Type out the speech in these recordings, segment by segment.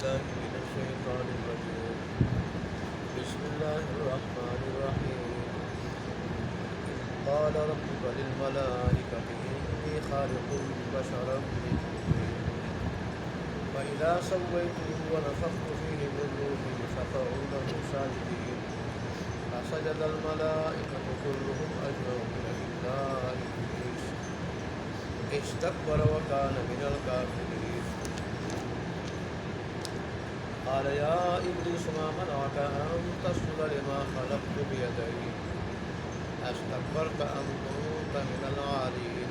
بالله من الشيطان الرجيم بسم الله الرحمن الرحيم إذ قال ربك للملائكة إني خالق بشرا من طين فإذا سويته ونفخت فيه من روحي فقعوا له ساجدين فسجد الملائكة كلهم أجمعون إلا إبليس استكبر وكان من الكافرين قال يا إبليس ما منعك أن تسجد لما خلقت بيدي أستكبرت أم كنت من العالين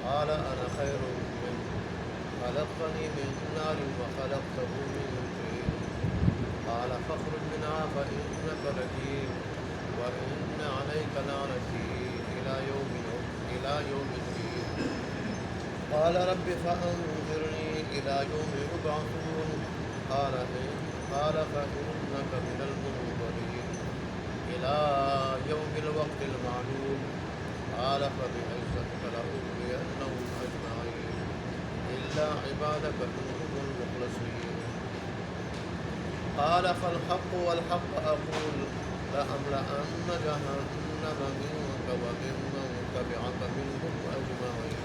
قال أنا خير منه خلقتني من نار وخلقته من طين قال فاخرج منها فإنك رجيم وإن عليك لعنتي إلى يوم الدين قال رب فأنظرني إلى يوم يبعثون قال فإنك من المنظرين إلى يوم الوقت المعلوم قال فبعزتك لأغوينهم أجمعين إلا عبادك منهم المخلصين قال فالحق والحق أقول لأملأن جهنم منك وممن تبعك منهم أجمعين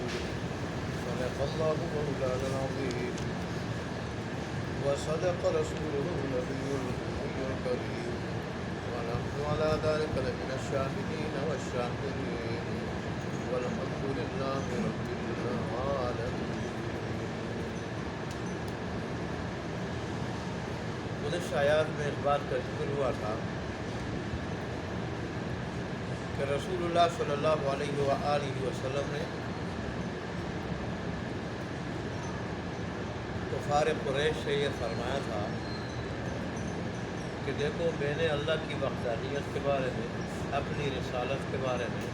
صدق الله مولانا العظيم وصدق رسوله النبي الكريم ونحن على ذلك لمن الشاهدين والشاكرين والحمد لله رب العالمين. گزشتہ آیات میں اس بات کا ذکر ہوا تھا کہ رسول اللہ صلی اللہ علیہ وآلہ وسلم نے کفار قریش سے یہ فرمایا تھا کہ دیکھو میں نے اللہ کی وحدانیت کے بارے میں، اپنی رسالت کے بارے میں،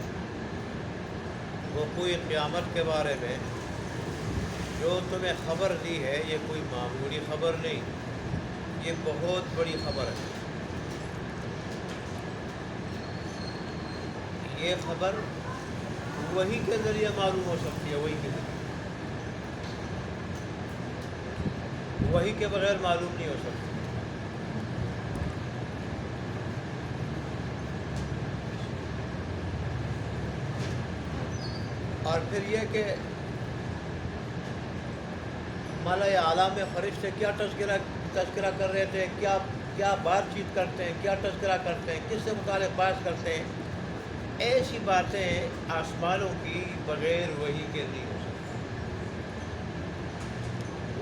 وقوع قیامت کے بارے میں جو تمہیں خبر دی ہے یہ کوئی معمولی خبر نہیں، یہ بہت بڑی خبر ہے۔ یہ خبر وحی کے ذریعے معلوم ہو سکتی ہے، وحی کے ذریعے، وحی کے بغیر معلوم نہیں ہو سکتی۔ اور پھر یہ کہ مالا اعلیٰ میں فرشتے کیا تذکرہ کر رہے تھے، کیا بات چیت کرتے ہیں، کیا تذکرہ کرتے ہیں، کس سے متعلق بات کرتے ہیں، ایسی باتیں آسمانوں کی بغیر وحی کے نہیں ہو سکتی۔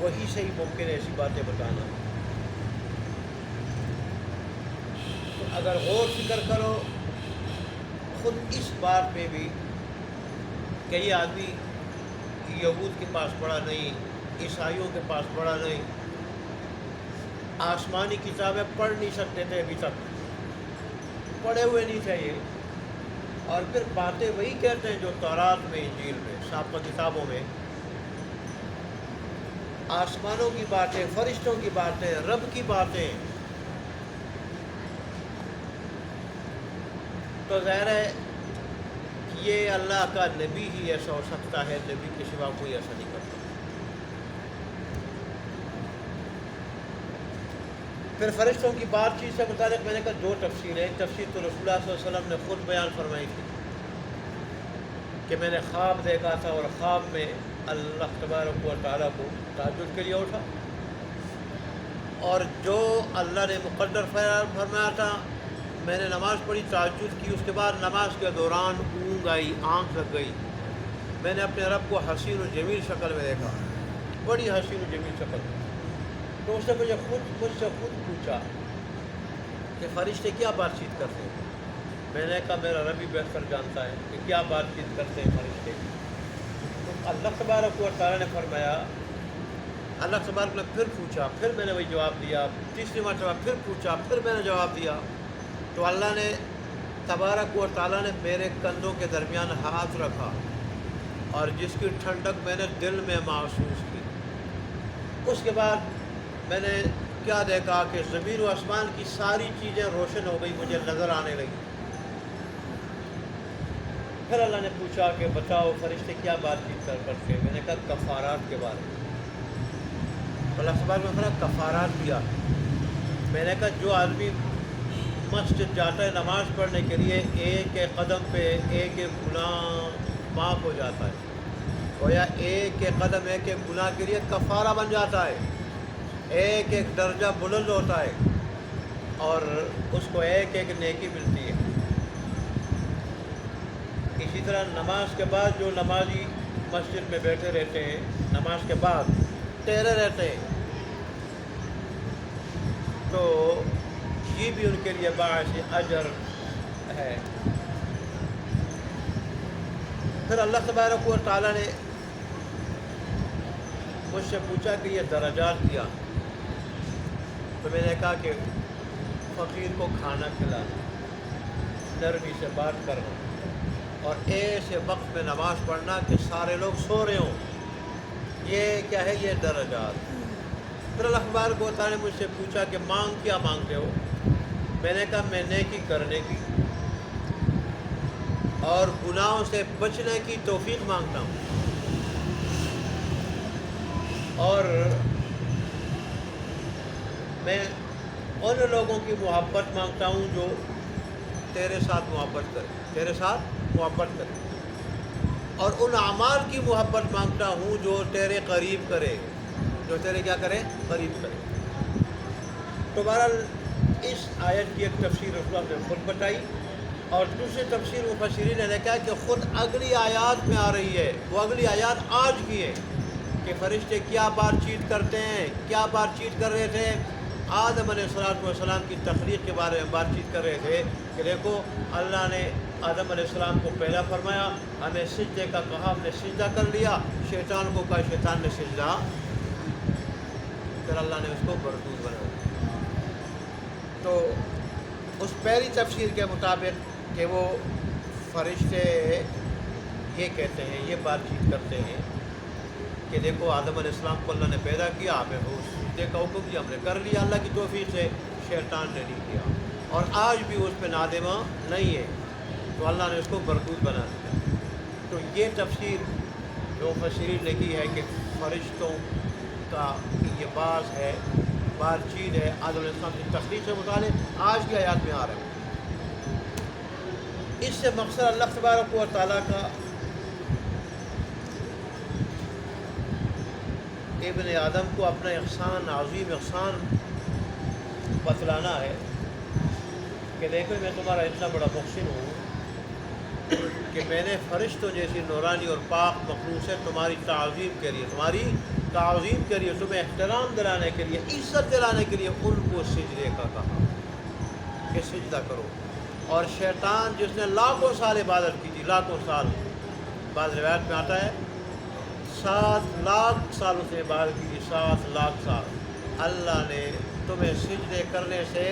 وہی سے ہی ممکن ہے ایسی باتیں بتانا۔ تو اگر غور فکر کرو خود اس بات میں بھی، کئی آدمی یہود کے پاس پڑھا نہیں، عیسائیوں کے پاس پڑھا نہیں، آسمانی کتابیں پڑھ نہیں سکتے تھے، ابھی تک پڑھے ہوئے نہیں تھے یہ، اور پھر باتیں وہی کہتے ہیں جو تورات میں، انجیل میں، سابقہ کتابوں میں، آسمانوں کی باتیں، فرشتوں کی باتیں، رب کی باتیں۔ تو ظاہر ہے یہ اللہ کا نبی ہی ایسا ہو سکتا ہے، نبی کے سوا کوئی ایسا نہیں کر سکتا۔ پھر فرشتوں کی بات چیت سے متعلق میں نے کہا دو تفسیر ہے۔ ایک تفسیر تو رسول اللہ صلی اللہ علیہ وسلم نے خود بیان فرمائی تھی کہ میں نے خواب دیکھا تھا اور خواب میں اللہ تبارک و تعالیٰ کو تہجد کے لیے اٹھا، اور جو اللہ نے مقدر فرمایا تھا میں نے نماز پڑھی، تہجد کی، اس کے بعد نماز کے دوران اونگ آئی، آنکھ لگ گئی، میں نے اپنے رب کو حسین و جمیل شکل میں دیکھا، بڑی حسین و جمیل شکل میں۔ تو اس نے مجھ سے خود پوچھا کہ فرشتے کیا بات چیت کرتے ہیں؟ میں نے کہا میرا رب ہی بہتر جانتا ہے کہ کیا بات چیت کرتے ہیں فرشتے۔ تو اللہ تبارک و تعالیٰ نے فرمایا، اللہ تبارک نے پھر پوچھا، پھر میں نے وہی جواب دیا، تیسری مرتبہ پھر پوچھا، پھر میں نے جواب دیا، تو اللہ نے تبارک و تعالیٰ نے میرے کندھوں کے درمیان ہاتھ رکھا، اور جس کی ٹھنڈک میں نے دل میں محسوس کی۔ اس کے بعد میں نے کیا دیکھا کہ زمین و آسمان کی ساری چیزیں روشن ہو گئی، مجھے نظر آنے لگی۔ پھر اللہ نے پوچھا کہ بتاؤ فرشتے کیا بات چیت کرتے ہیں؟ میں نے کہا کفارات کے بارے میں۔ تو اللہ تبارک و تعالیٰ کفارات دیا. میں نے کہا جو آدمی مسجد جاتا ہے نماز پڑھنے کے لیے ایک ایک قدم پہ ایک ایک گناہ معاف ہو جاتا ہے، گویا ایک ایک قدم ایک ایک گناہ کے لیے کفارہ بن جاتا ہے، ایک ایک درجہ بلند ہوتا ہے اور اس کو ایک ایک نیکی ملتی ہے. اسی طرح نماز کے بعد جو نمازی مسجد میں بیٹھے رہتے ہیں، نماز کے بعد ٹہرے رہتے ہیں، تو یہ بھی ان کے لیے باعث اجر ہے. پھر اللہ تبارک و تعالیٰ نے مجھ سے پوچھا کہ یہ درجات کیا، تو میں نے کہا کہ فقیر کو کھانا کھلانا، نرمی سے بات کرنا، اور ایسے وقت میں نماز پڑھنا کہ سارے لوگ سو رہے ہوں، یہ کیا ہے؟ یہ درجات. پھر اللہ تبارک و تعالیٰ نے مجھ سے پوچھا کہ کیا مانگتے ہو؟ میں نے کہا میں نیکی کرنے کی اور گناہوں سے بچنے کی توفیق مانگتا ہوں، اور میں ان لوگوں کی محبت مانگتا ہوں جو تیرے ساتھ محبت کرے، اور ان اعمال کی محبت مانگتا ہوں جو تیرے قریب کرے، جو تیرے کیا کرے؟ قریب کرے. تو بہرحال اس آیت کی ایک تفسیر رسول اللہ نے خود بتائی، اور دوسری تفسیر مفسرین نے کہا کہ خود اگلی آیات میں آ رہی ہے. وہ اگلی آیات آج کی ہے کہ فرشتے کیا بات چیت کرتے ہیں، کیا بات چیت کر رہے تھے. آدم علیہ السلام کی تخلیق کے بارے میں بات چیت کر رہے تھے کہ دیکھو اللہ نے آدم علیہ السلام کو پہلا فرمایا، ہمیں سجدے کا کہا، ہم نے سجدہ کر لیا. شیطان کو کہا، شیطان نے سجدہ، پھر اللہ نے اس کو مردود بنا دیا. تو اس پہلی تفسیر کے مطابق کہ وہ فرشتے یہ کہتے ہیں، یہ بات چیت کرتے ہیں کہ دیکھو آدم علیہ السلام کو اللہ نے پیدا کیا، ہمیں وہ سجدے کا حکم دیا، ہم نے کر لیا اللہ کی توفیق سے، شیطان نے نہیں کیا، اور آج بھی اس پہ نادمہ نہیں ہے، تو اللہ نے اس کو مردود بنا دیا. تو یہ تفسیر جو مفسرین نے کی ہے کہ فرشتوں کا یہ باز ہے، بات چیت ہے آدم علیہ السلام کی تخلیق سے متعلق، آج کی آیات میں آ رہے ہیں. اس سے مقصد اللہ تبارک و تعالیٰ کا ابن آدم کو اپنا احسان، عظیم احسان بتلانا ہے کہ دیکھو میں تمہارا اتنا بڑا محسن ہوں کہ میں نے فرشتوں جیسی نورانی اور پاک مخلوق سے تمہاری تعظیم کے لیے، تمہیں احترام دلانے کے لیے، عزت دلانے کے لیے ان کو سجدے کا کہا کہ سجدہ کرو. اور شیطان جس نے لاکھوں سال عبادت کی تھی، لاکھوں سال، بعض روایت میں آتا ہے 7 لاکھ سال اس نے عبادت کی تھی، 7 لاکھ سال. اللہ نے تمہیں سجدے کرنے سے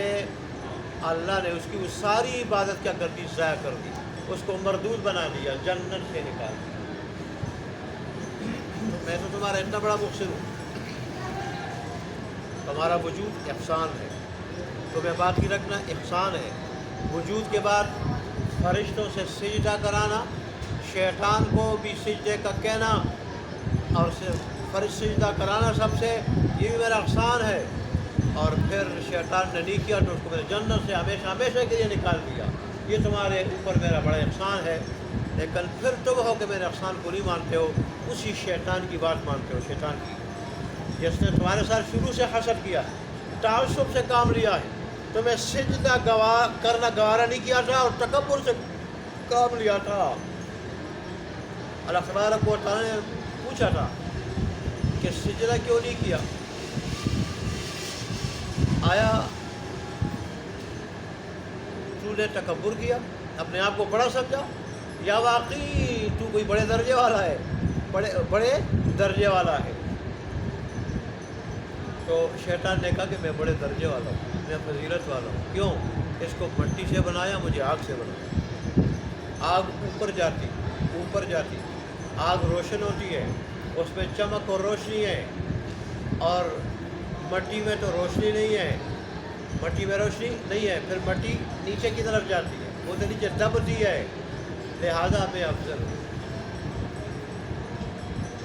اللہ نے اس کی وہ ساری عبادت کیا کر دی؟ ضائع کر دی، اس کو مردود بنا دیا، جنت سے نکال دیا. میں تو تمہارا اتنا بڑا مقصر ہوں، تمہارا وجود احسان ہے، تمہیں باقی رکھنا احسان ہے. وجود کے بعد فرشتوں سے سجدہ کرانا، شیطان کو بھی سجدے کا کہنا اور فرشت سجدہ کرانا سب سے، یہ بھی میرا احسان ہے. اور پھر شیطان نے نہیں کیا تو اس کو میں نے جنت سے ہمیشہ ہمیشہ کے لیے نکال دیا. یہ تمہارے اوپر میرا بڑا احسان ہے. لیکن پھر تم ہو کہ میرے احسان کو نہیں مانتے ہو، اسی شیطان کی بات مانتے ہو، شیطان کی، جس نے تمہارے ساتھ شروع سے حسد کیا، تعصب سے کام لیا ہے، تمہیں سجدہ کرنا گوارا نہیں کیا تھا اور تکبر سے کام لیا تھا. اللہ تبارک و تعالیٰ نے پوچھا تھا کہ سجدہ کیوں نہیں کیا؟ آیا تو نے تکبر کیا، اپنے آپ کو بڑا سمجھا، یا واقعی تو کوئی بڑے درجے والا ہے، بڑے درجے والا ہے؟ تو شیطان نے کہا کہ میں بڑے درجے والا ہوں، میں فضیلت والا ہوں. کیوں؟ اس کو مٹی سے بنایا، مجھے آگ سے بنایا. آگ اوپر جاتی، آگ روشن ہوتی ہے، اس میں چمک اور روشنی ہے، اور مٹی میں تو روشنی نہیں ہے، مٹی میں روشنی نہیں ہے، پھر مٹی نیچے کی طرف جاتی ہے، وہ تو نیچے دبتی ہے، لہذا میں افضل ہوں.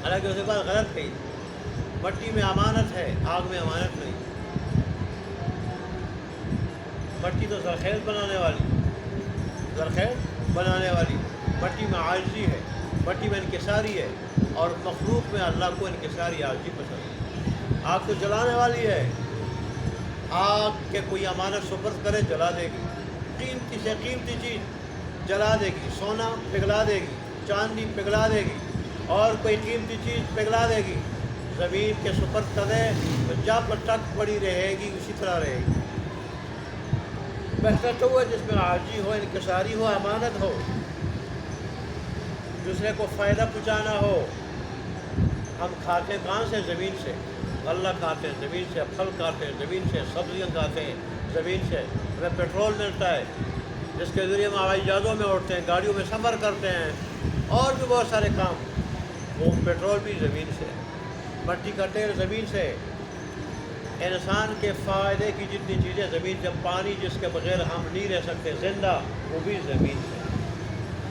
حالانکہ اس کے بعد غلط کہی، مٹی میں امانت ہے، آگ میں امانت نہیں۔ مٹی تو زرخیز بنانے والی، مٹی میں عاجزی ہے، مٹی میں انکساری ہے، اور مخلوق میں اللہ کو انکساری عاجزی پسند ہے۔ آگ تو جلانے والی ہے، آگ کے کوئی امانت سپرد کرے جلا دے گی، قیمتی سے قیمتی چیز جلا دے گی، سونا پگھلا دے گی، چاندی پگھلا دے گی، اور کوئی قیمتی چیز پگھلا دے گی۔ زمین کے سپرد کرے تو جب تک پڑی رہے گی اسی طرح رہے گی۔ بہتر تو وہ جس میں عاجزی ہو، انکساری ہو، امانت ہو، دوسرے کو فائدہ پہنچانا ہو۔ ہم کھاتے ہیں کہاں سے؟ زمین سے، غلہ کھاتے ہیں زمین سے، پھل کھاتے ہیں زمین سے، سبزیاں کھاتے ہیں زمین سے، ہمیں پیٹرول ملتا ہے جس کے ذریعے ہم ہوائی جہازوں میں اڑتے ہیں، گاڑیوں میں سفر کرتے ہیں، اور بھی بہت سارے کام، وہ پیٹرول بھی زمین سے، مٹی کا تیل زمین سے، انسان کے فائدے کی جتنی چیزیں زمین سے، پانی جس کے بغیر ہم نہیں رہ سکتے زندہ، وہ بھی زمین سے،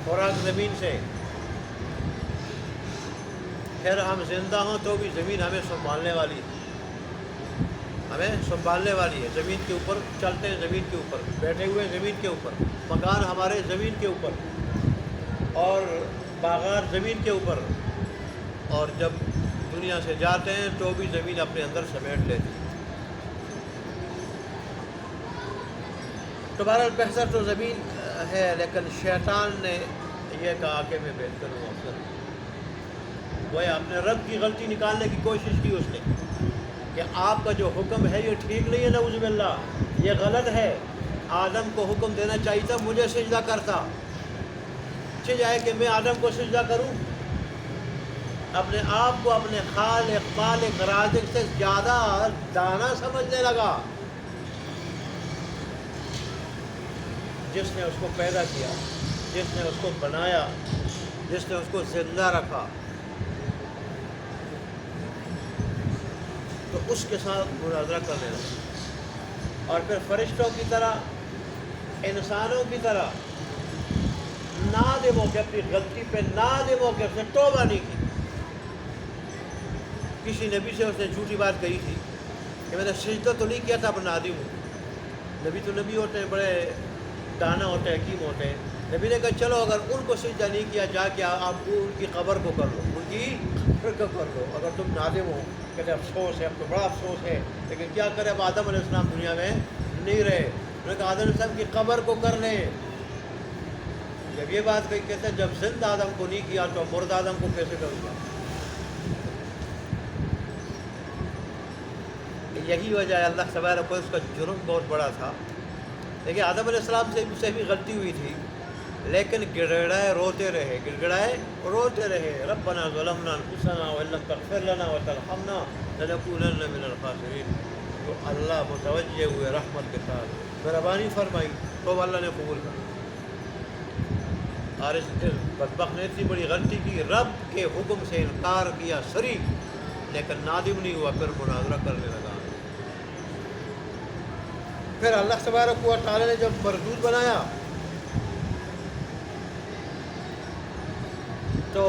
خوراک زمین سے۔ پھر ہم زندہ ہوں تو بھی زمین ہمیں سنبھالنے والی ہے، زمین کے اوپر چلتے ہیں، زمین کے اوپر بیٹھے ہوئے، زمین کے اوپر مکان ہمارے زمین کے اوپر، اور باغات زمین کے اوپر، اور جب دنیا سے جاتے ہیں تو بھی زمین اپنے اندر سمیٹ لیتی ہے۔ تو بہرحال بہتر تو زمین ہے، لیکن شیطان نے یہ کہا کہ میں بہتر ہوں افضل ہوں۔ وہ اپنے رب کی غلطی نکالنے کی کوشش کی اس نے کہ آپ کا جو حکم ہے یہ ٹھیک نہیں ہے، نعوذ باللہ، یہ غلط ہے۔ آدم کو حکم دینا چاہیے تھا مجھے سجدہ کرتا، چاہے کہ میں آدم کو سجدہ کروں؟ اپنے آپ کو اپنے خالق رازق سے زیادہ دانا سمجھنے لگا، جس نے اس کو پیدا کیا، جس نے اس کو بنایا، جس نے اس کو زندہ رکھا، تو اس کے ساتھ مناظرہ کرنے لگا، اور پھر فرشتوں کی طرح، انسانوں کی طرح نادم ہو کے اپنی غلطی پہ نادم ہو کے اس نے توبہ نہیں کی۔ کسی نبی سے اس نے جھوٹی بات کہی تھی کہ میں نے سجدہ تو نہیں کیا تھا، اب نادم ہوں۔ نبی تو نبی ہوتے ہیں، بڑے دانا ہوتے ہیں، حکیم ہوتے ہیں۔ نبی نے کہا چلو اگر ان کو سجدہ نہیں کیا، جا کے آپ ان کی قبر کو کر لو، ان کی قبر کو کر لو، اگر تم نادم ہو۔ کہتے افسوس ہے، اب تو بڑا افسوس ہے، لیکن کیا کرے، اب آدم علیہ السلام دنیا میں نہیں رہے۔ انہوں نے کہا آدم علیہ السلام کی قبر کو کر لیں۔ جب یہ بات کہی، کہتے ہیں جب زندہ آدم کو نہیں کیا تو مرد آدم کو کیسے کروں گا؟ یہی وجہ ہے، اللہ تبارک و تعالیٰ، اس کا جرم بہت بڑا تھا، لیکن آدم علیہ السلام سے بھی غلطی ہوئی تھی، لیکن گڑگڑائے روتے رہے، ربنا ظلمنا انفسنا وان لم تغفر لنا وترحمنا لنکونن من الخاسرین۔ تو اللہ متوجہ ہوئے رحمت کے ساتھ، مہربانی فرمائی، تو اللہ نے قبول کر، اور اس بدبخت نے اتنی بڑی غلطی کی، رب کے حکم سے انکار کیا صریح، لیکن نادم نہیں ہوا، پھر مناظرہ کرنے لگا۔ پھر اللہ تبارک و تعالیٰ نے جب مردود بنایا تو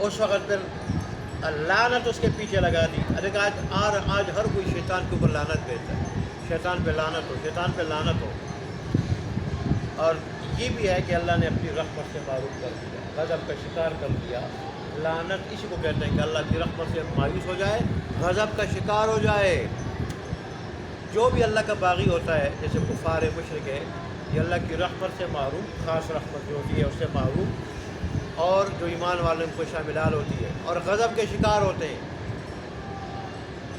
اس وقت پھر لعنت اس کے پیچھے لگا دی۔ آج ہر کوئی شیطان کے اوپر لعنت بھیجتا ہے، شیطان پہ لعنت ہو، اور یہ بھی ہے کہ اللہ نے اپنی رحمت سے معروف کر دیا، غضب کا شکار کر دیا۔ لعنت اسی کو کہتے ہیں کہ اللہ کی رحمت سے مایوس ہو جائے، غضب کا شکار ہو جائے۔ جو بھی اللہ کا باغی ہوتا ہے، جیسے کفار مشرک ہے، یہ اللہ کی رحمت سے محروم، خاص رحمت جو ہوتی ہے اس سے محروم، اور جو ایمان والوں کو شاملال ہوتی ہے، اور غضب کے شکار ہوتے ہیں،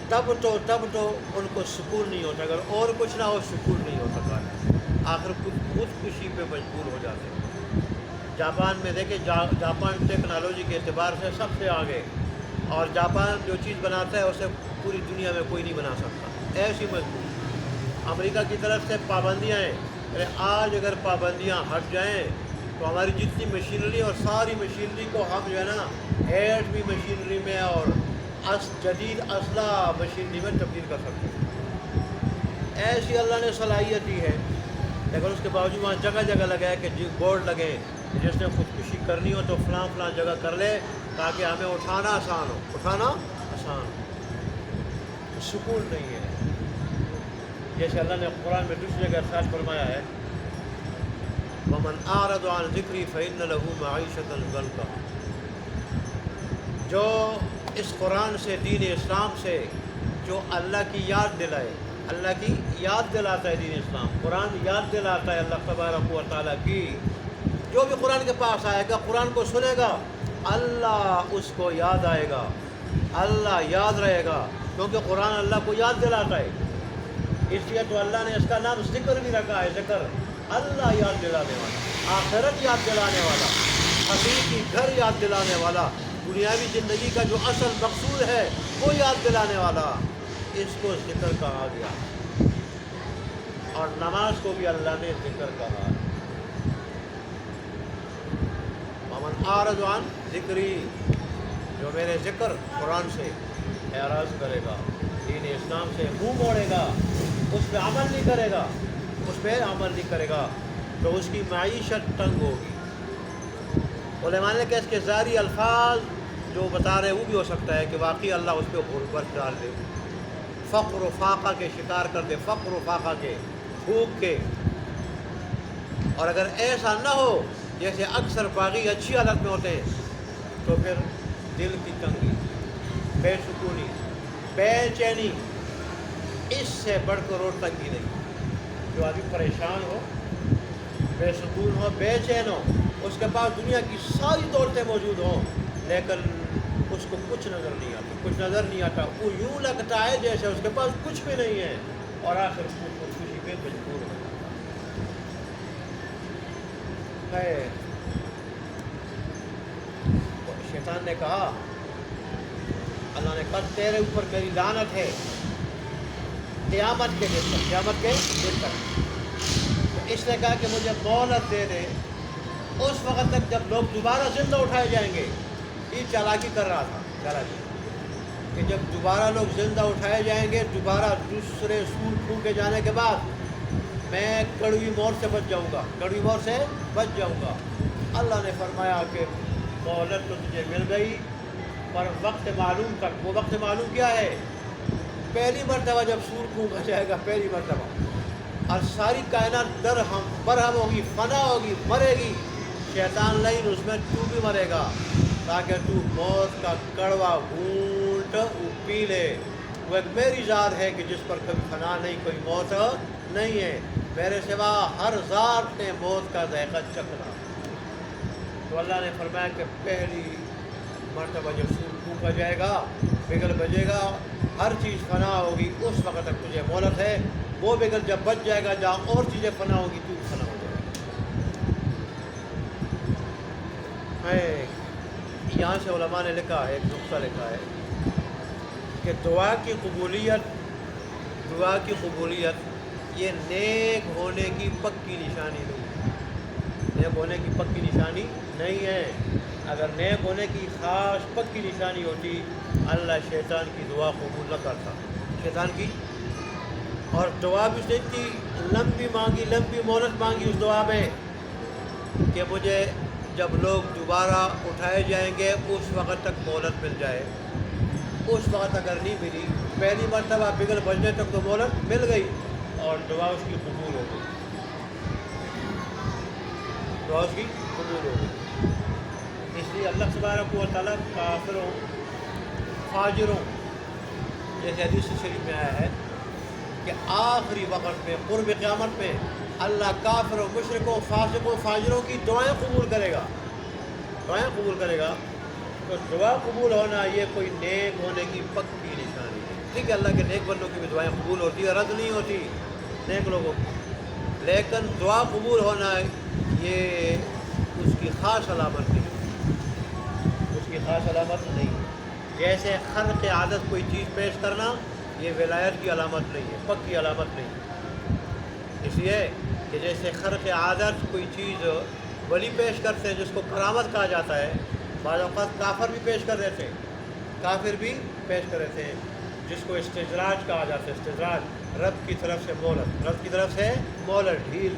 تب تو ان کو سکون نہیں ہوتا، اگر اور کچھ نہ ہو سکون نہیں ہو سکتا، آخر خودکشی پہ مجبور ہو جاتے ہیں۔ جاپان میں دیکھیں، جاپان ٹیکنالوجی کے اعتبار سے سب سے آگے، اور جاپان جو چیز بناتا ہے اسے پوری دنیا میں کوئی نہیں بنا سکتا، ایسی مضبوط۔ امریکہ کی طرف سے پابندیاں ہیں، آج اگر پابندیاں ہٹ جائیں تو ہماری جتنی مشینری اور ساری مشینری کو ہم جو ہے نا ایٹمی مشینری میں اور جدید اسلحہ مشینری میں تبدیل کر سکتے ہیں، ایسی اللہ نے صلاحیت دی ہے۔ لیکن اس کے باوجود وہاں جگہ جگہ لگا ہے کہ بورڈ لگیں جس نے خودکشی کرنی ہو تو فلاں فلاں جگہ کر لے تاکہ ہمیں اٹھانا آسان ہو، اٹھانا آسان ہو، سکون نہیں ہے۔ جیسے اللہ نے قرآن میں دوسری جگہ ارشاد فرمایا ہے وَمَنْ أَعْرَضَ عَنْ ذِكْرِي فَإِنَّ لَهُ مَعِيشَةً ضَنْكًا، جو اس قرآن سے، دین اسلام سے، جو اللہ کی یاد دلائے، اللہ کی یاد دلاتا ہے دین اسلام، قرآن یاد دلاتا ہے اللہ تبارک و تعالیٰ کی، جو بھی قرآن کے پاس آئے گا، قرآن کو سنے گا، اللہ اس کو یاد آئے گا، اللہ یاد رہے گا، کیونکہ قرآن اللہ کو یاد دلاتا ہے۔ اس لیے تو اللہ نے اس کا نام ذکر بھی رکھا ہے، ذکر، اللہ یاد دلانے والا، آخرت یاد دلانے والا، حقیقی گھر یاد دلانے والا، دنیاوی زندگی کا جو اصل مقصود ہے وہ یاد دلانے والا، اس کو ذکر کہا گیا۔ اور نماز کو بھی اللہ نے ذکر کہا۔ وَمَنْ أَعْرَضَ عَنْ ذِكْرِي، جو میرے ذکر قرآن سے اعراض کرے گا، دین اسلام سے منہ موڑے گا، اس پہ عمل نہیں کرے گا، اس پہ عمل نہیں کرے گا، تو اس کی معیشت تنگ ہوگی۔ علماء نے کہ اس کے ظاہری الفاظ جو بتا رہے وہ بھی ہو سکتا ہے کہ واقعی اللہ اس پہ غربت ڈال دے، فقر و فاقہ کے شکار کر دے، فقر و فاقہ کے، بھوک کے۔ اور اگر ایسا نہ ہو، جیسے اکثر باغی اچھی حالت میں ہوتے ہیں، تو پھر دل کی تنگی، بے سکونی، بے چینی، اس سے بڑھ کر اور تنگی نہیں۔ جو آدمی پریشان ہو، بے سکون ہو، بے چین ہو، اس کے پاس دنیا کی ساری دولتیں موجود ہوں، لیکن اس کو کچھ نظر نہیں آتا، کچھ نظر نہیں آتا، وہ یوں لگتا ہے جیسے اس کے پاس کچھ بھی نہیں ہے، اور آخر اس کو خودکشی پہ مجبور ہو۔ شیطان نے کہا، اللہ نے کہا تیرے اوپر میری لعنت ہے قیامت کے دن تک، قیامت کے دن تک۔ تو اس نے کہا کہ مجھے مہلت دے دے اس وقت تک جب لوگ دوبارہ زندہ اٹھائے جائیں گے۔ یہ چالاکی کر رہا تھا، چالاکی، کہ جب دوبارہ لوگ زندہ اٹھائے جائیں گے، دوبارہ دوسرے سور پھونکے جانے کے بعد میں کڑوی موت سے بچ جاؤں گا، کڑوی موت سے بچ جاؤں گا۔ اللہ نے فرمایا کہ مہلت تو تجھے مل گئی، پر وقت معلوم تک۔ وہ وقت معلوم کیا ہے؟ پہلی مرتبہ جب سور پھونکا جائے گا، پہلی مرتبہ، اور ساری کائنات درہم برہم ہوگی، فنا ہوگی، مرے گی، شیطان لائن اس میں تو بھی مرے گا، تاکہ تو موت کا کڑوا گھونٹ پی لے۔ وہ ایک میری ذات ہے کہ جس پر کبھی فنا نہیں، کوئی موت نہیں ہے، میرے سوا ہر ذات نے موت کا ذائقہ چکھنا۔ تو اللہ نے فرمایا کہ پہلی مرتبہ جب سور پھونکا جائے گا، بگل بجے گا، ہر چیز فنا ہوگی، اس وقت تک تجھے مہلت ہے۔ وہ بگل جب بچ جائے گا، جہاں اور چیزیں فنا ہوگی، تو بھی فنا ہو جائے گا۔ یہاں سے علماء نے لکھا ہے، ایک نقطہ لکھا ہے کہ دعا کی قبولیت یہ نیک ہونے کی پکی نشانی نہیں ہے، نیک ہونے کی پکی نشانی نہیں ہے۔ اگر نیک ہونے کی خاص پکی نشانی ہوتی، اللہ شیطان کی دعا قبول نہ کرتا، شیطان کی۔ اور دعا بھی اس نے اتنی لمبی مانگی، لمبی مہلت مانگی اس دعا میں کہ مجھے جب لوگ دوبارہ اٹھائے جائیں گے اس وقت تک مہلت مل جائے۔ اس وقت اگر نہیں ملی، پہلی مرتبہ بگل بجنے تک تو مہلت مل گئی، اور دعا اس کی قبول ہو گئی، دعا اس کی قبول ہو گئی۔ اس لیے اللہ تبارک و تعالیٰ کافروں، فاجروں، جیسے حدیث شریف میں آیا ہے کہ آخری وقت میں، قرب قیامت میں، اللہ کافروں، مشرکوں، فاسقوں، فاجروں کی دعائیں قبول کرے گا، دعائیں قبول کرے گا۔ تو دعا قبول ہونا یہ کوئی نیک ہونے کی پکی نشانی ہے۔ ٹھیک ہے، اللہ کے نیک بندوں کی بھی دعائیں قبول ہوتی ہے، رد نہیں ہوتی نیک لوگوں کی، لیکن دعا قبول ہونا یہ اس کی خاص علامت نہیں، اس کی خاص علامت نہیں۔ جیسے خرق عادت کوئی چیز پیش کرنا، یہ ولایت کی علامت نہیں ہے، پکی علامت نہیں۔ اس لیے کہ جیسے خرق عادت کوئی چیز ولی پیش کرتے ہیں جس کو کرامت کہا جاتا ہے، بعض اوقات کافر بھی پیش کر دیتے ہیں، کافر بھی پیش کر دیتے ہیں، جس کو استدراج کہا جاتا ہے، استدراج، رب کی طرف سے مہلت، رب کی طرف سے مہلت، ڈھیل۔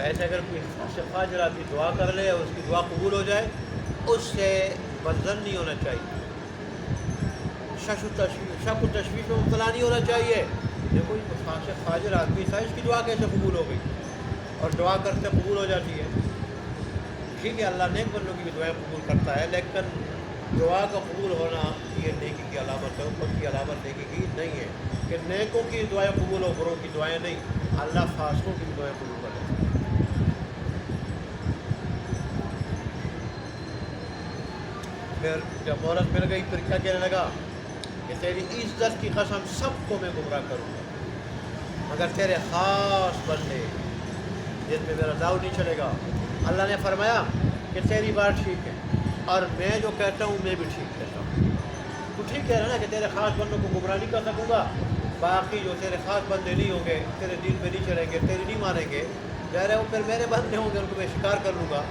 ایسے اگر کوئی فاجر آدمی دعا کر لے اور اس کی دعا قبول ہو جائے، اس سے بدظن نہیں ہونا چاہیے، شک و تشویش میں مبتلا نہیں ہونا چاہیے۔ دیکھو یہ فاجر آدمی تھا، اس کی دعا کیسے قبول ہو گئی؟ اور دعا کرتے قبول ہو جاتی ہے۔ ٹھیک ہے، اللہ نیک بندوں کی بھی دعائیں قبول کرتا ہے، لیکن دعا کا قبول ہونا یہ نیکی کی علامت ہے، اوپر کی علامت نیکی کی نہیں ہے کہ نیکوں کی دعائیں قبول ہو، بروں کی دعائیں نہیں۔ اللہ فاسقوں کی بھی دعائیں قبول کر لیتا ہے۔ پھر جب مہلت مل گئی، پھر کیا کہنے لگا کہ تیری عزت کی قسم سب کو میں گمراہ کروں گا مگر تیرے خاص بندے جن میں میرا داؤ نہیں چلے گا۔ اللہ نے فرمایا کہ تیری بات ٹھیک ہے اور میں جو کہتا ہوں میں بھی ٹھیک کہتا ہوں۔ تو ٹھیک کہہ رہا نا کہ تیرے خاص بندوں کو گمراہ نہیں کر سکوں گا، باقی جو تیرے خاص بندے نہیں ہوں گے، تیرے دین پہ نہیں چلیں گے، تیری نہیں مانیں گے، ظاہر ہے وہ پھر میرے بندے ہوں گے، ان کو میں شکار کر لوں گا۔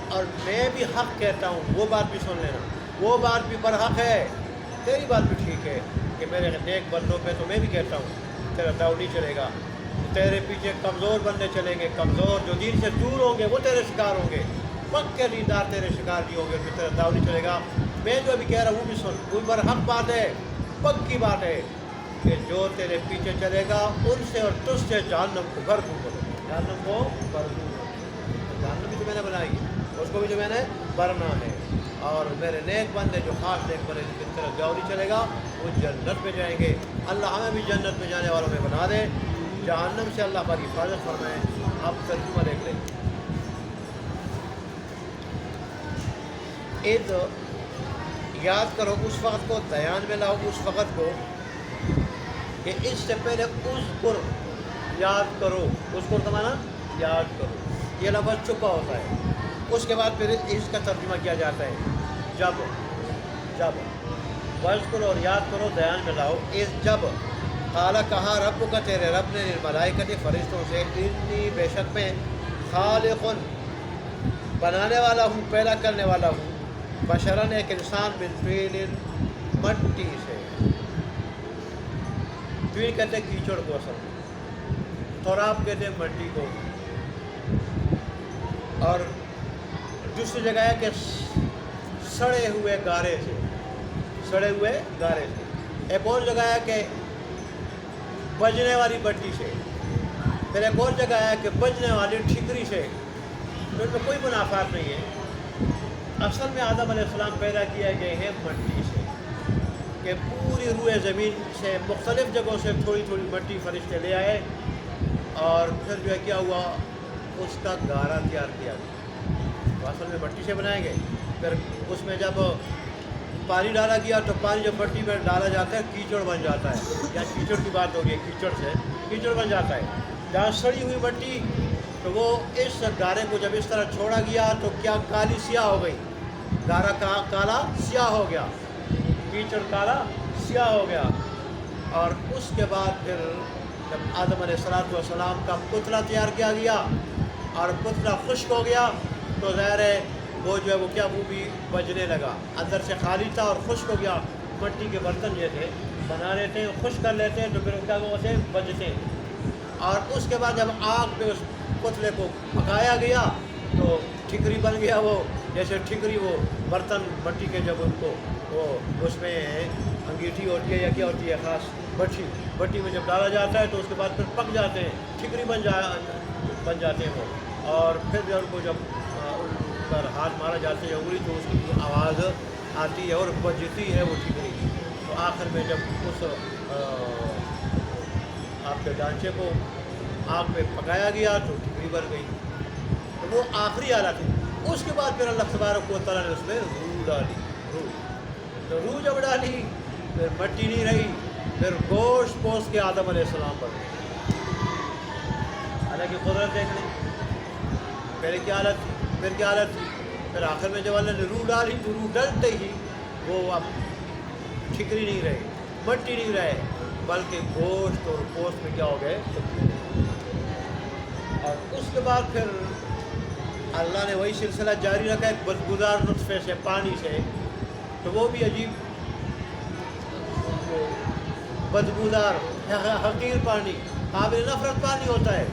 اور میں بھی حق کہتا ہوں، وہ بات بھی سن لینا، وہ بات بھی برحق ہے، تیری بات بھی ٹھیک ہے کہ میرے نیک بندوں پہ تو میں بھی کہتا ہوں تیرا داؤ نہیں چلے گا۔ تیرے پیچھے کمزور بندے چلیں گے، کمزور جو دین سے دور ہوں گے وہ تیرے شکار ہوں گے، پکے دیندار تیرے شکار نہیں ہوں گے، پھر تیرا داؤ نہیں چلے گا۔ میں جو ابھی کہہ رہا ہوں وہ بھی سن، وہ برحق بات ہے، پکی بات ہے کہ جو تیرے پیچھے چلے گا ان سے اور تجھ سے جہنم کو بھر دوں گا، جہنم کو بھر دوں گا۔ جہنم بھی تو میں نے بنائی ہے، اس کو بھی جو میں نے بھرنا ہے۔ اور میرے نیک بندے جو خاص نیک بندے جن کی طرف داؤ نہیں چلے گا وہ جنت میں جائیں گے۔ اللہ ہمیں بھی جنت میں جانے والوں میں بنا دے، جہنم سے اللہ ہماری حفاظت فرمائے۔ آپ ترجمہ دیکھ لیں۔ عید یاد کرو اس وقت کو، دیان میں لاؤ اس وقت کو کہ اس سے پہلے اذکر یاد کرو، اذکر کا معنی یاد کرو، یہ لفظ چھپا ہوتا ہے۔ اس کے بعد پھر اس کا ترجمہ کیا جاتا ہے جب واذکر اور یاد کرو، دیان میں لاؤ۔ اس جب قال کہا رب کا تیرے رب نے للملائکۃ فرشتوں سے، انی بے شک میں خالق بنانے والا ہوں، پیدا کرنے والا ہوں، بشرن ایک انسان، من طین مٹی سے۔ طین کہتے ہیں کیچڑ کو، اصل میں تراب کہتے ہیں مٹی کو، اور دوسری جگہ ہے کہ سڑے ہوئے گارے سے، سڑے ہوئے گارے سے۔ ایک اور جگہ ہے کہ بجنے والی بٹی سے، پھر ایک اور جگہ ہے کہ بجنے والی ٹھکری سے۔ ان میں کوئی منافات نہیں ہے۔ اصل میں آدم علیہ السلام پیدا کیے گئے ہیں مٹی سے، کہ پوری روئے زمین سے مختلف جگہوں سے تھوڑی تھوڑی مٹی فرشتے لے آئے، اور پھر جو ہے کیا ہوا، اس کا گارا تیار کیا گیا۔ تو اصل میں مٹی سے بنائے گئے، پھر اس میں جب پانی ڈالا گیا تو پانی جب مٹی میں ڈالا جاتا ہے کیچڑ بن جاتا ہے، یا کیچڑ کی بات ہو گئی، کیچڑ سے کیچڑ بن جاتا ہے۔ جہاں سڑی ہوئی مٹی تو وہ اس گارے کو جب اس طرح چھوڑا گیا تو کیا کالی سیاہ ہو گئی، گارا کالا سیاہ ہو گیا، کیچڑ کالا سیاہ ہو گیا۔ اور اس کے بعد پھر جب آدم علیہ السلام کا پتلا تیار کیا گیا اور پتلا خشک ہو گیا تو ظاہر ہے وہ جو ہے وہ کیا، وہ بھی بجنے لگا، اندر سے خالی تھا اور خشک ہو گیا۔ مٹی کے برتن جو تھے بنا لیتے ہیں، خشک کر لیتے ہیں تو پھر کیا ہوتے ہیں، بجتے ہیں۔ اور اس کے بعد جب آگ پہ اس پتلے کو پکایا گیا تو ٹھکری بن گیا، وہ جیسے ٹھکری، وہ برتن مٹی کے جب ان کو وہ اس میں انگیٹھی ہوتی ہے یا کیا ہوتی ہے خاص بٹی میں جب ڈالا جاتا ہے تو اس کے بعد پھر پک جاتے ہیں، ٹھکری بن جاتے ہیں وہ۔ اور پھر جو ان کو جب ان پر ہاتھ مارا جاتا ہے انگلی تو اس کی آواز آتی ہے اور بجتی ہے وہ ٹھکری۔ تو آخر میں جب اس آپ کے ڈانچے کو آگ پہ پکایا گیا تو ٹھکری بن گئی، تو وہ آخری حالت ہے۔ اس کے بعد پھر اللہ تبارک و تعالیٰ نے اس میں روح ڈالی، تو روح جب ڈالی پھر مٹی نہیں رہی، پھر گوشت پوست کے آدم علیہ السلام پر گئے۔ حالانکہ قدرت دیکھ لیں، پہلے کیا حالت تھی، پھر کیا حالت تھی، پھر آخر میں جب اللہ نے روح ڈالی تو روح ڈلتے ہی وہ اب ٹھکری نہیں رہے، مٹی نہیں رہے، بلکہ گوشت اور پوست میں کیا ہو گئے۔ اور اس کے بعد پھر اللہ نے وہی سلسلہ جاری رکھا ایک بدبودار نطفے سے، پانی سے، تو وہ بھی عجیب بدبودار حقیر پانی، قابل نفرت پانی ہوتا ہے،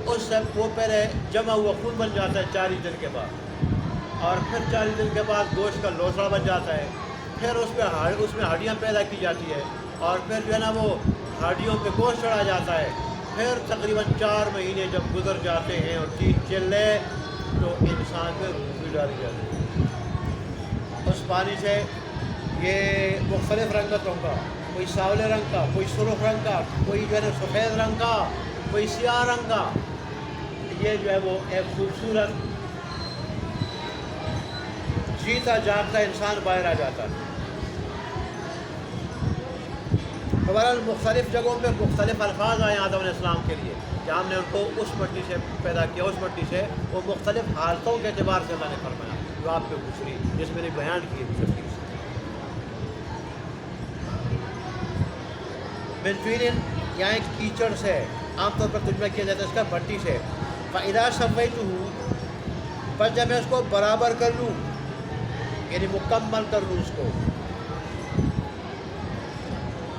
اس سے وہ پہلے جمع ہوا خون بن جاتا ہے 40 دن کے بعد، اور پھر 40 دن کے بعد گوشت کا لوسڑا بن جاتا ہے، پھر اس میں ہڈیاں پیدا کی جاتی ہے، اور پھر جو ہے نا وہ ہڈیوں پہ گوشت چڑھا جاتا ہے، پھر تقریباً 4 مہینے جب گزر جاتے ہیں اور چیز چلے تو انسان پہ روح بھی ڈالی جاتی ہے اس پانی سے۔ یہ مختلف رنگتوں کا، کوئی سانولے رنگ کا، کوئی سرخ رنگ کا، کوئی جو ہے نا سفید رنگ کا، کوئی سیاہ رنگ کا، یہ جو ہے وہ ایک خوبصورت جیتا جاگتا انسان باہر آ جاتا ہے۔ بہرحال مختلف جگہوں پہ مختلف الفاظ آئے آدم علیہ السلام کے لیے کہ ہم نے ان کو اس مٹی سے پیدا کیا، اس مٹی سے، وہ مختلف حالتوں کے اعتبار سے اللہ نے فرمایا جو آپ پہ گزری، جس میں نے بیان کی ہے تفصیل سے۔ بنتوین یہاں ایک کیچڑ سے عام طور پر ترجمہ کیا جاتا ہے اس کا مٹی سے۔ فَإِذَا سَوَّيْتُهُ، بس جب میں اس کو برابر کر لوں، یعنی مکمل کر لوں اس کو،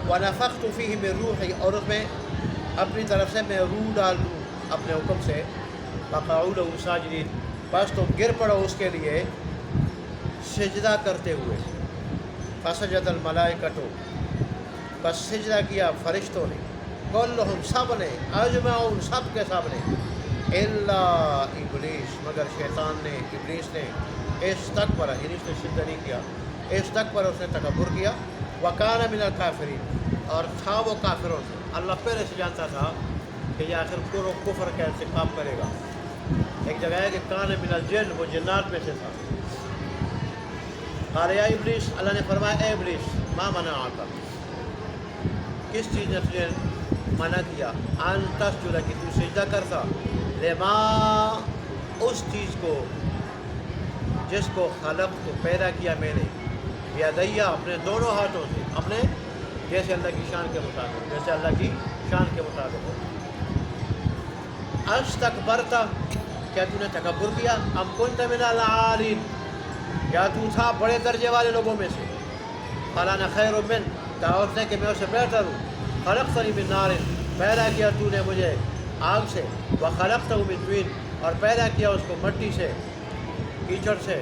وَنَفَخْتُ فِيهِ مِن رُوحِي، اور اس میں اپنی طرف سے میں روح ڈال دوں اپنے حکم سے، فَقَعُوا لَهُ سَاجِدِينَ، بس تم گر پڑو اس کے لیے سجدہ کرتے ہوئے۔ فَسَجَدَ الْمَلَائِكَةُ، بس سجدہ کیا فرشتوں نے، کلہم، سب نے، اجمعون، سب کے سب نے، الا ابلیس، مگر شیطان نے، ابلیس نے، استکبر، یعنی اس نے سجدہ نہیں کیا، استکبر، اس نے تکبر کیا، وکان من الکافرین، اور تھا وہ کافروں سے۔ اللہ پہلے سے جانتا تھا کہ یہ آخر کفر کا ارتکاب کرے گا۔ ایک جگہ ہے کہ کان من الجن، وہ جنات میں سے تھا۔ قال یا ابلیس، اللہ نے فرمایا اے ابلیس، ما منعک، کس چیز نے تجھے منع کیا، ان تسجد، کہ تو سجدہ کرتا، لما، اس چیز کو، جس کو خلق تو پیدا کیا میں نے، بیدیہ، اپنے دونوں ہاتھوں سے، اپنے جیسے اللہ کی شان کے مطابق، جیسے اللہ کی شان کے مطابق ہو۔ استکبرت، کیا تو نے تکبر کیا، ام کنت من العالین، یا تو تھا بڑے درجے والے لوگوں میں سے، قال انا خیر من، کہا اس نے کہ میں اسے بہتر ہوں، خلقتنی من نار، پیدا کیا تو نے مجھے آگ سے، وخلقتہ من طین، اور پیدا کیا اس کو مٹی سے، کیچڑ سے،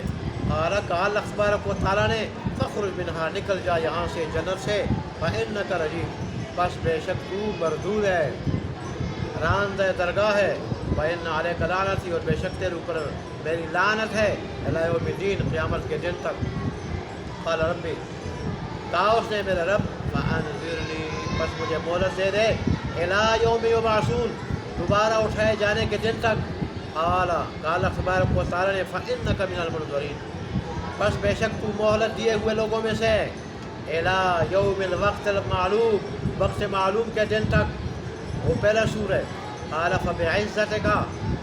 قال کہا اللہ تبارک و تعالیٰ نے، فخرج منہا، نکل جا یہاں سے، جنت سے، فإنک رجیم، بس بے شک تو مردود ہے، راندہ درگاہ ہے، وإن علیک لعنتی، اور بے شک تیرے اوپر میری لعنت ہے، الی یوم الدین، قیامت کے دن تک۔ قال ربی، کہا اس نے میرے رب، فانظرنی، بس مجھے مہلت دے دے، الی یوم یبعثون، دوبارہ اٹھائے جانے کے دن تک۔ قال اللہ تبارک و تعالیٰ نے، فإنک من المنظرین، بس بے شک تو مہلت دیے ہوئے لوگوں میں سے، الی یوم الوقت المعلوم، وقت معلوم کے دن تک۔ وہ پہلا سور ہے۔ قال فبعزتک،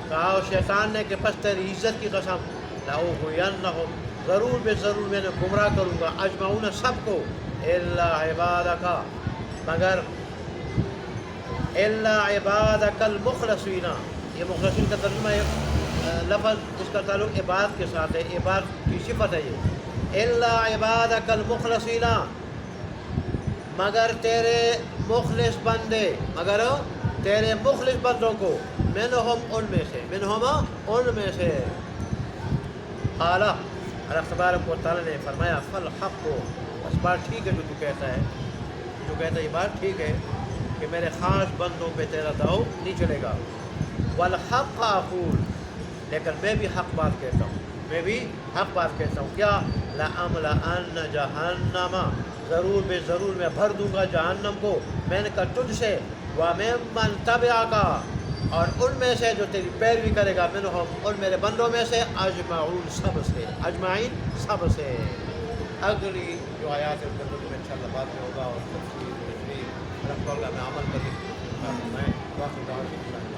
کہا اس شیطان نے کہ پس تیری عزت کی قسم، لأغوینہم، ضرور بے ضرور میں نے گمراہ کروں گا، اجمعون، سب کو، الا عبادک، مگر الا عبادک المخلصین، یہ مخلصین کا ترجمہ ہے، لفظ اس کا تعلق عبادت کے ساتھ ہے، عبادت کی صفت ہے یہ، الا عبادک المخلصین، مگر تیرے مخلص بندے، مگر تیرے مخلص بندوں کو، منہم، ان میں سے، منہم، ان میں سے۔ قال اللہ تبارک و تعالیٰ نے فرمایا، فالحق، بس بات ٹھیک ہے جو تو کہتا ہے، جو کہتا ہے یہ بات ٹھیک ہے کہ میرے خاص بندوں پہ تیرا داؤ نہیں چلے گا، والحق اقول، لیکن میں بھی حق بات کہتا ہوں، میں بھی حق بات کہتا ہوں، کیا، لأملأن جہنم، ضرور بے ضرور میں بھر دوں گا جہنم کو، میں نے کہا تجھ سے، وممن تبعک، اور ان میں سے جو تیری پیروی کرے گا، منہم، ان میرے بندوں میں سے، اجمعون، سب سے، اجمعین، سب سے۔ اگلی جو آیات ہے میں انشاءاللہ بعد میں ہوگا، اور تفصیل رکھا ہوگا، میں عمل کریں، میں واقعی